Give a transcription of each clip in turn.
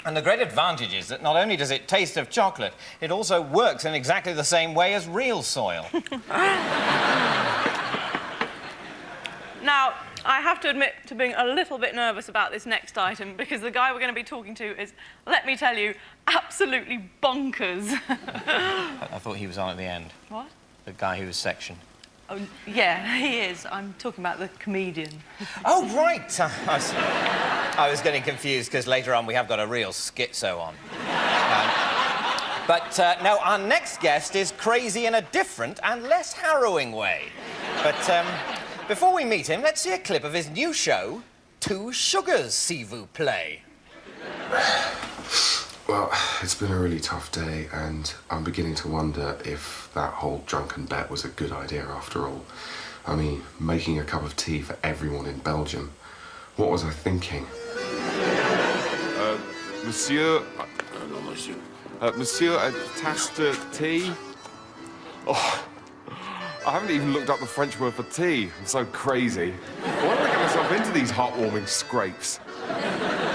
And the great advantage is that not only does it taste of chocolate, it also works in exactly the same way as real soil. Now, I have to admit to being a little bit nervous about this next item because the guy we're going to be talking to is, let me tell you, absolutely bonkers. I thought he was on at the end. What? The guy who was section. Oh, yeah, he is. I'm talking about the comedian. Oh, right. I was getting confused because later on we have got a real schizo on. But no, our next guest is crazy in a different and less harrowing way. But before we meet him, let's see a clip of his new show, Two Sugars, s'il vous plaît. Well, it's been a really tough day, and I'm beginning to wonder if that whole drunken bet was a good idea after all. I mean, making a cup of tea for everyone in Belgium. What was I thinking? Monsieur... no, monsieur. Monsieur, a tasse de tea? Oh, I haven't even looked up the French word for tea. I'm so crazy. Why did I get myself into these heartwarming scrapes?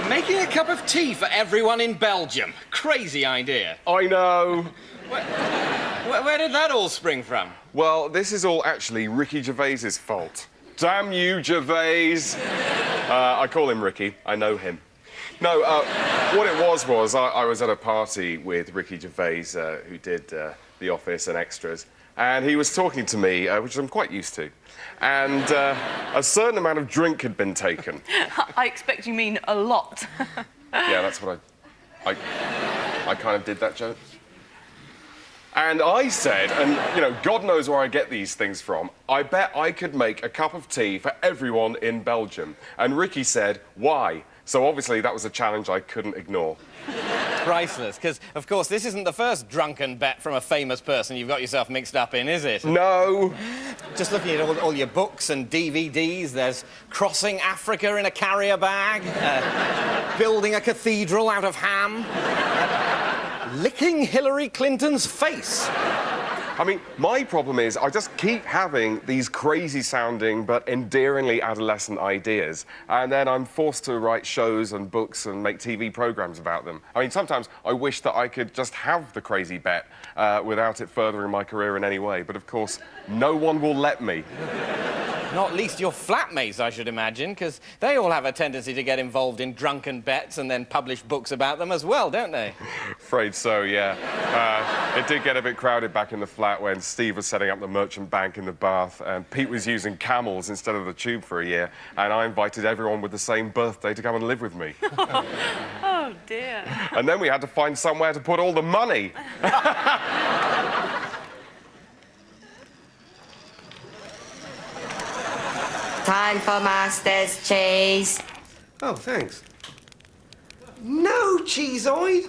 Making a cup of tea for everyone in Belgium. Crazy idea. I know. Where did that all spring from? Well, this is all actually Ricky Gervais's fault. Damn you, Gervais. I call him Ricky. I know him. No, what it was I was at a party with Ricky Gervais, who did The Office and Extras, and he was talking to me, which I'm quite used to, and a certain amount of drink had been taken. I expect you mean a lot. Yeah, that's what I kind of did that joke. And I said, and, you know, God knows where I get these things from, I bet I could make a cup of tea for everyone in Belgium. And Ricky said, why? So obviously that was a challenge I couldn't ignore. Priceless, because, of course, this isn't the first drunken bet from a famous person you've got yourself mixed up in, is it? No. Just looking at all your books and DVDs, there's Crossing Africa in a Carrier Bag, Building a Cathedral out of ham, Licking Hillary Clinton's Face. I mean, my problem is I just keep having these crazy-sounding but endearingly adolescent ideas, and then I'm forced to write shows and books and make TV programmes about them. I mean, sometimes I wish that I could just have the crazy bet without it furthering my career in any way, but of course, no one will let me. Not least your flatmates, I should imagine, because they all have a tendency to get involved in drunken bets and then publish books about them as well, don't they? Afraid so, yeah. It did get a bit crowded back in the flat when Steve was setting up the merchant bank in the Bath, and Pete was using camels instead of the tube for a year, and I invited everyone with the same birthday to come and live with me. Oh, dear. And then we had to find somewhere to put all the money. Time for Master's cheese. Oh, thanks. No cheeseoid.